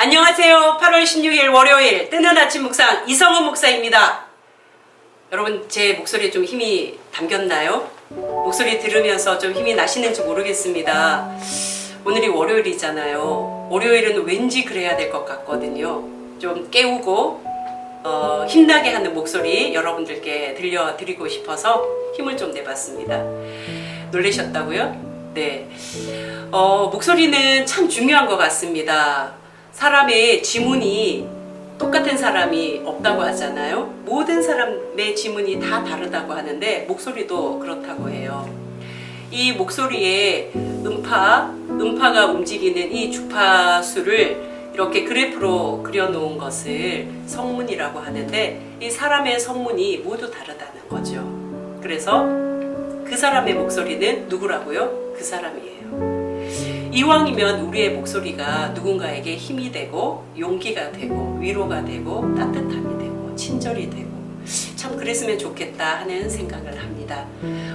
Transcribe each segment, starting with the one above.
안녕하세요. 8월 16일 월요일 뜨는 아침 묵상 이성훈 목사입니다. 여러분 제 목소리에 좀 힘이 담겼나요? 목소리 들으면서 좀 힘이 나시는지 모르겠습니다. 오늘이 월요일이잖아요. 월요일은 왠지 그래야 될 것 같거든요. 좀 깨우고 힘나게 하는 목소리 여러분들께 들려드리고 싶어서 힘을 좀 내봤습니다. 놀라셨다고요? 네. 목소리는 참 중요한 것 같습니다. 사람의 지문이 똑같은 사람이 없다고 하잖아요. 모든 사람의 지문이 다 다르다고 하는데 목소리도 그렇다고 해요. 이 목소리의 음파가 움직이는 이 주파수를 이렇게 그래프로 그려놓은 것을 성문이라고 하는데 이 사람의 성문이 모두 다르다는 거죠. 그래서 그 사람의 목소리는 누구라고요? 그 사람이에요. 이왕이면 우리의 목소리가 누군가에게 힘이 되고 용기가 되고 위로가 되고 따뜻함이 되고 친절이 되고 참 그랬으면 좋겠다 하는 생각을 합니다.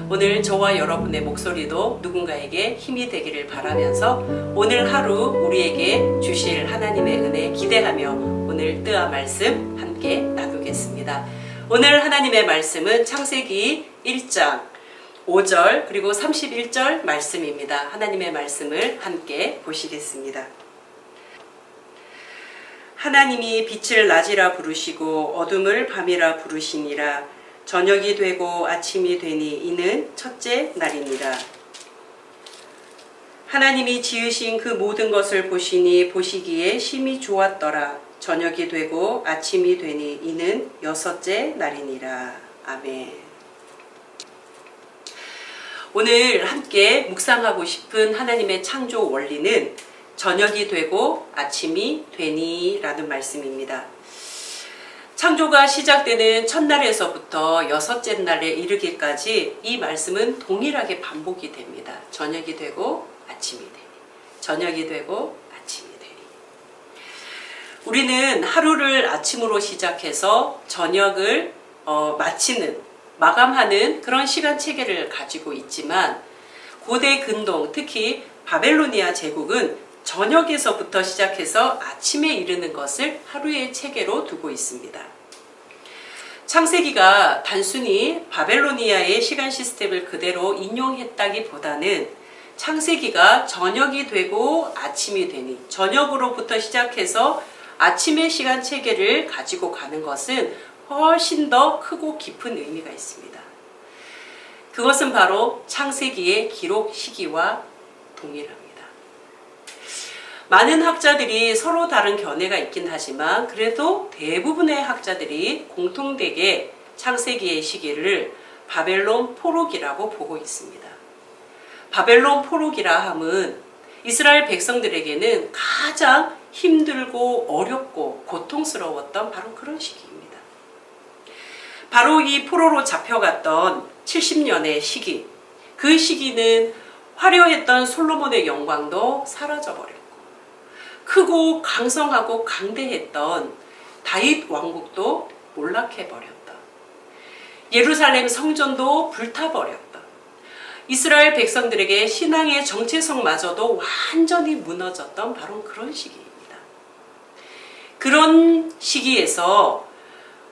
오늘 저와 여러분의 목소리도 누군가에게 힘이 되기를 바라면서 오늘 하루 우리에게 주실 하나님의 은혜 기대하며 오늘 뜨아 말씀 함께 나누겠습니다. 오늘 하나님의 말씀은 창세기 1장 5절 그리고 31절 말씀입니다. 하나님의 말씀을 함께 보시겠습니다. 하나님이 빛을 낮이라 부르시고 어둠을 밤이라 부르시니라. 저녁이 되고 아침이 되니 이는 첫째 날이니라. 하나님이 지으신 그 모든 것을 보시니 보시기에 심히 좋았더라. 저녁이 되고 아침이 되니 이는 여섯째 날이니라. 아멘. 오늘 함께 묵상하고 싶은 하나님의 창조 원리는 저녁이 되고 아침이 되니 라는 말씀입니다. 창조가 시작되는 첫날에서부터 여섯째 날에 이르기까지 이 말씀은 동일하게 반복이 됩니다. 저녁이 되고 아침이 되니, 저녁이 되고 아침이 되니. 우리는 하루를 아침으로 시작해서 저녁을 마감하는 그런 시간 체계를 가지고 있지만 고대 근동, 특히 바벨로니아 제국은 저녁에서부터 시작해서 아침에 이르는 것을 하루의 체계로 두고 있습니다. 창세기가 단순히 바벨로니아의 시간 시스템을 그대로 인용했다기보다는 창세기가 저녁이 되고 아침이 되니 저녁으로부터 시작해서 아침의 시간 체계를 가지고 가는 것은 훨씬 더 크고 깊은 의미가 있습니다. 그것은 바로 창세기의 기록 시기와 동일합니다. 많은 학자들이 서로 다른 견해가 있긴 하지만 그래도 대부분의 학자들이 공통되게 창세기의 시기를 바벨론 포로기라고 보고 있습니다. 바벨론 포로기라 함은 이스라엘 백성들에게는 가장 힘들고 어렵고 고통스러웠던 바로 그런 시기입니다. 바로 이 포로로 잡혀갔던 70년의 시기, 그 시기는 화려했던 솔로몬의 영광도 사라져버렸고 크고 강성하고 강대했던 다윗 왕국도 몰락해버렸다. 예루살렘 성전도 불타버렸다. 이스라엘 백성들에게 신앙의 정체성마저도 완전히 무너졌던 바로 그런 시기입니다. 그런 시기에서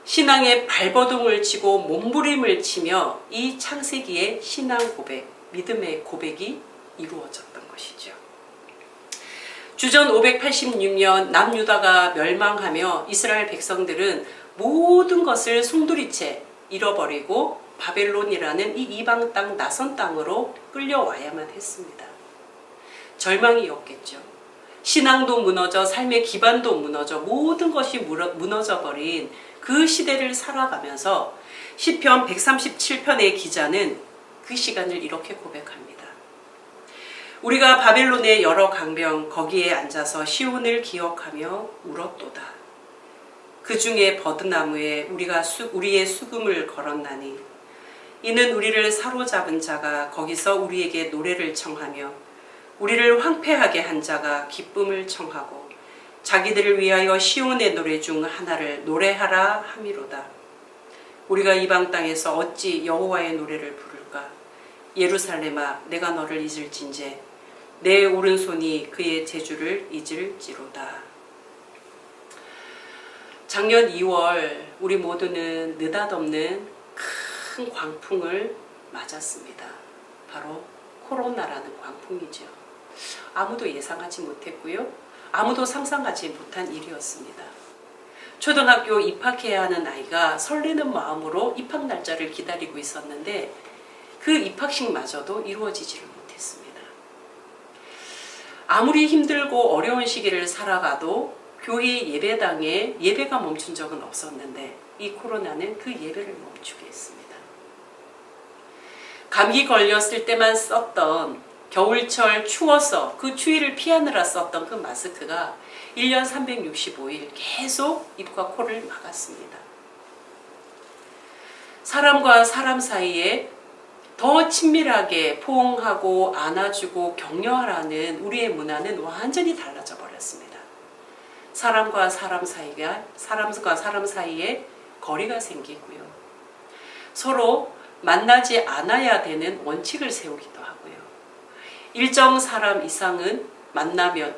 신앙의 발버둥을 치고 몸부림을 치며 이 창세기의 신앙 고백, 믿음의 고백이 이루어졌던 것이죠. 주전 586년 남유다가 멸망하며 이스라엘 백성들은 모든 것을 송두리째 잃어버리고 바벨론이라는 이 이방 땅 낯선 땅으로 끌려와야만 했습니다. 절망이었겠죠. 신앙도 무너져 삶의 기반도 무너져 모든 것이 무너져버린 그 시대를 살아가면서 시편 137편의 기자는 그 시간을 이렇게 고백합니다. 우리가 바벨론의 여러 강병 거기에 앉아서 시온을 기억하며 울었도다. 그 중에 버드나무에 우리의 수금을 걸었나니 이는 우리를 사로잡은 자가 거기서 우리에게 노래를 청하며 우리를 황폐하게 한 자가 기쁨을 청하고 자기들을 위하여 시온의 노래 중 하나를 노래하라 함이로다. 우리가 이방 땅에서 어찌 여호와의 노래를 부를까? 예루살렘아 내가 너를 잊을진제 내 오른손이 그의 재주를 잊을지로다. 작년 2월 우리 모두는 느닷없는 큰 광풍을 맞았습니다. 바로 코로나라는 광풍이죠. 아무도 예상하지 못했고요. 아무도 상상하지 못한 일이었습니다. 초등학교 입학해야 하는 아이가 설레는 마음으로 입학 날짜를 기다리고 있었는데 그 입학식마저도 이루어지지를 못했습니다. 아무리 힘들고 어려운 시기를 살아가도 교회 예배당에 예배가 멈춘 적은 없었는데 이 코로나는 그 예배를 멈추게 했습니다. 감기 걸렸을 때만 썼던 겨울철 추워서 그 추위를 피하느라 썼던 그 마스크가 1년 365일 계속 입과 코를 막았습니다. 사람과 사람 사이에 더 친밀하게 포옹하고 안아주고 격려하라는 우리의 문화는 완전히 달라져 버렸습니다. 사람과 사람 사이에 거리가 생기고요. 서로 만나지 않아야 되는 원칙을 세우기도 하고요. 일정 사람 이상은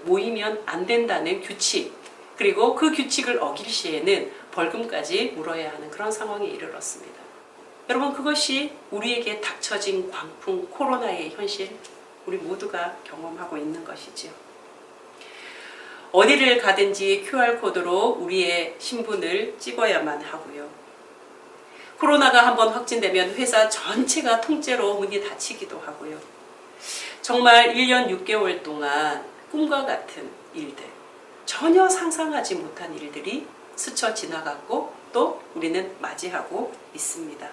모이면 안 된다는 규칙, 그리고 그 규칙을 어길 시에는 벌금까지 물어야 하는 그런 상황에 이르렀습니다. 여러분, 그것이 우리에게 닥쳐진 광풍 코로나의 현실, 우리 모두가 경험하고 있는 것이죠. 어디를 가든지 QR코드로 우리의 신분을 찍어야만 하고요. 코로나가 한번 확진되면 회사 전체가 통째로 문이 닫히기도 하고요. 정말 1년 6개월 동안 꿈과 같은 일들, 전혀 상상하지 못한 일들이 스쳐 지나갔고 또 우리는 맞이하고 있습니다.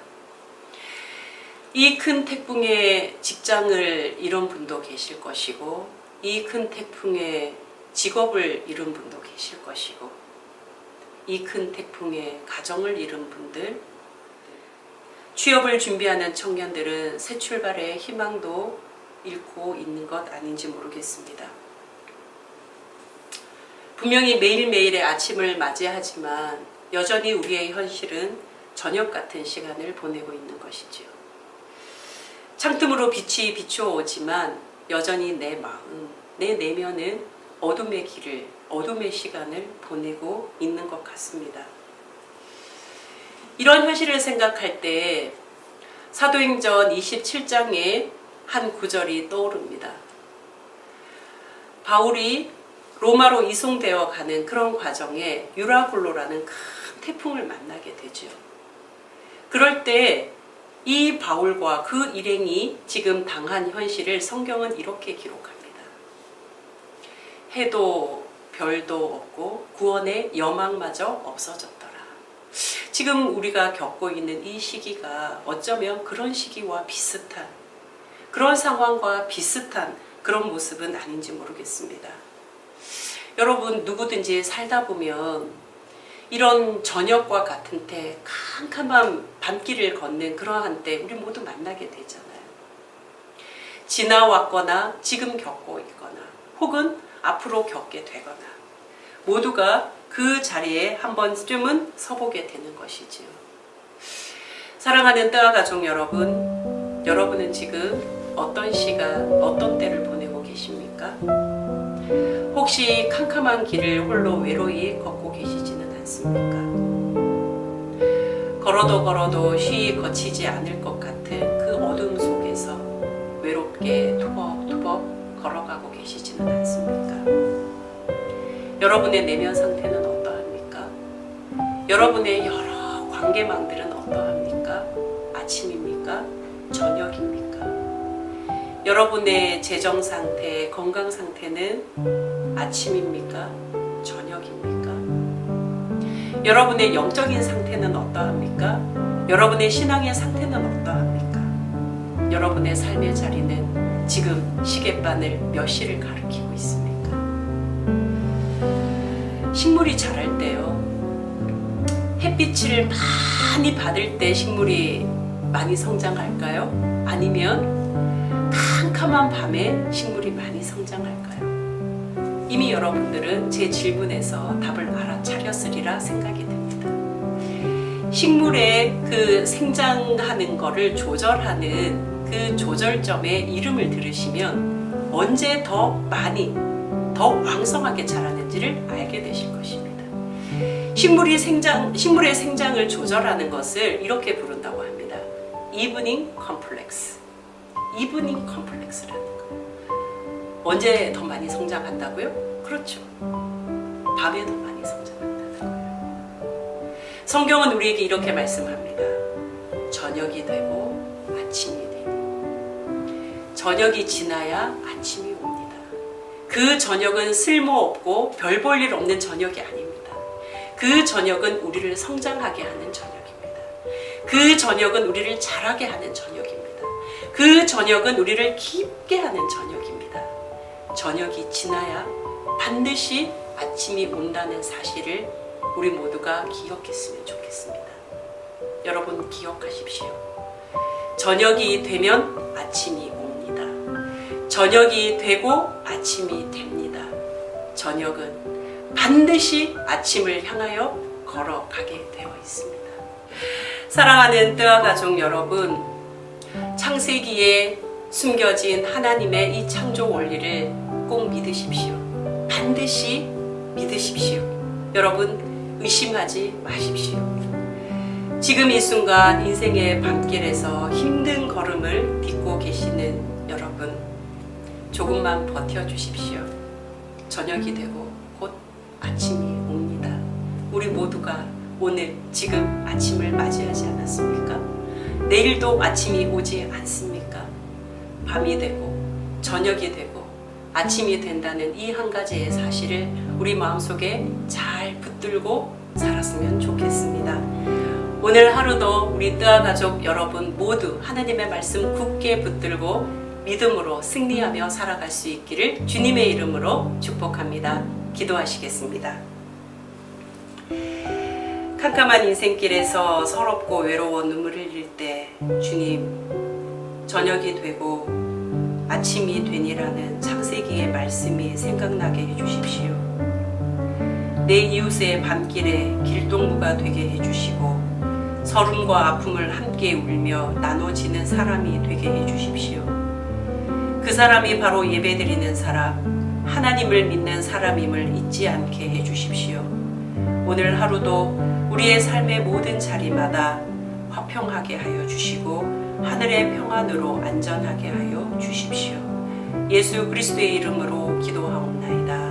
이 큰 태풍에 직장을 잃은 분도 계실 것이고, 이 큰 태풍에 직업을 잃은 분도 계실 것이고, 이 큰 태풍에 가정을 잃은 분들, 취업을 준비하는 청년들은 새 출발의 희망도 잃고 있는 것 아닌지 모르겠습니다. 분명히 매일매일의 아침을 맞이하지만 여전히 우리의 현실은 저녁 같은 시간을 보내고 있는 것이지요. 창틈으로 빛이 비추어오지만 여전히 내 마음, 내 내면은 어둠의 길을, 어둠의 시간을 보내고 있는 것 같습니다. 이런 현실을 생각할 때 사도행전 27장에 한 구절이 떠오릅니다. 바울이 로마로 이송되어 가는 그런 과정에 유라굴로라는 큰 태풍을 만나게 되죠. 그럴 때 이 바울과 그 일행이 지금 당한 현실을 성경은 이렇게 기록합니다. 해도 별도 없고 구원의 여망마저 없어졌더라. 지금 우리가 겪고 있는 이 시기가 어쩌면 그런 시기와 비슷한, 그런 상황과 비슷한 그런 모습은 아닌지 모르겠습니다. 여러분, 누구든지 살다 보면 이런 저녁과 같은 때 캄캄한 밤길을 걷는 그러한 때 우리 모두 만나게 되잖아요. 지나왔거나 지금 겪고 있거나 혹은 앞으로 겪게 되거나 모두가 그 자리에 한 번쯤은 서보게 되는 것이지요. 사랑하는 뜨아 가족 여러분, 여러분은 지금 어떤 시간, 어떤 때를 보내고 계십니까? 혹시 캄캄한 길을 홀로 외로이 걷고 계시지는 않습니까? 걸어도 쉬이 거치지 않을 것 같은 그 어둠 속에서 외롭게 투벅투벅 걸어가고 계시지는 않습니까? 여러분의 내면 상태는 어떠합니까? 여러분의 여러 관계망들은 어떠합니까? 아침입니까? 저녁입니까? 여러분의 재정 상태, 건강 상태는 아침입니까? 저녁입니까? 여러분의 영적인 상태는 어떠합니까? 여러분의 신앙의 상태는 어떠합니까? 여러분의 삶의 자리는 지금 시계바늘 몇 시를 가리키고 있습니까? 식물이 자랄 때요, 햇빛을 많이 받을 때 식물이 많이 성장할까요? 아니면 캄캄한 밤에 식물이 많이 성장할까요? 이미 여러분들은 제 질문에서 답을 알아차렸으리라 생각이 됩니다. 식물의 그 생장하는 거를 조절하는 그 조절점의 이름을 들으시면 언제 더 많이, 더 왕성하게 자라는지를 알게 되실 것입니다. 식물의 생장을 조절하는 것을 이렇게 부른다고 합니다. 이브닝 컴플렉스. 이브닝 컴플렉스라는 거. 언제 더 많이 성장한다고요? 그렇죠. 밤에 더 많이 성장한다는 거예요. 성경은 우리에게 이렇게 말씀합니다. 저녁이 되고 아침이 되고, 저녁이 지나야 아침이 옵니다. 그 저녁은 쓸모없고 별 볼 일 없는 저녁이 아닙니다. 그 저녁은 우리를 성장하게 하는 저녁입니다. 그 저녁은 우리를 자라게 하는 저녁입니다. 그 저녁은 우리를 깊게 하는 저녁입니다. 저녁이 지나야 반드시 아침이 온다는 사실을 우리 모두가 기억했으면 좋겠습니다. 여러분 기억하십시오. 저녁이 되면 아침이 옵니다. 저녁이 되고 아침이 됩니다. 저녁은 반드시 아침을 향하여 걸어가게 되어 있습니다. 사랑하는 뜨아 가족 여러분, 창세기에 숨겨진 하나님의 이 창조 원리를 꼭 믿으십시오. 반드시 믿으십시오. 여러분 의심하지 마십시오. 지금 이 순간 인생의 밤길에서 힘든 걸음을 딛고 계시는 여러분, 조금만 버텨주십시오. 저녁이 되고 곧 아침이 옵니다. 우리 모두가 오늘 지금 아침을 맞이하지 않았습니까? 내일도 아침이 오지 않습니까? 밤이 되고 저녁이 되고 아침이 된다는 이 한 가지의 사실을 우리 마음속에 잘 붙들고 살았으면 좋겠습니다. 오늘 하루도 우리 뜨아 가족 여러분 모두 하나님의 말씀 굳게 붙들고 믿음으로 승리하며 살아갈 수 있기를 주님의 이름으로 축복합니다. 기도하시겠습니다. 캄캄한 인생길에서 서럽고 외로워 눈물을 흘릴 때 주님, 저녁이 되고 아침이 되니라는 창세기의 말씀이 생각나게 해주십시오. 내 이웃의 밤길에 길동무가 되게 해주시고 서름과 아픔을 함께 울며 나눠지는 사람이 되게 해주십시오. 그 사람이 바로 예배드리는 사람, 하나님을 믿는 사람임을 잊지 않게 해주십시오. 오늘 하루도 우리의 삶의 모든 자리마다 화평하게 하여 주시고 하늘의 평안으로 안전하게 하여 주십시오. 예수 그리스도의 이름으로 기도하옵나이다.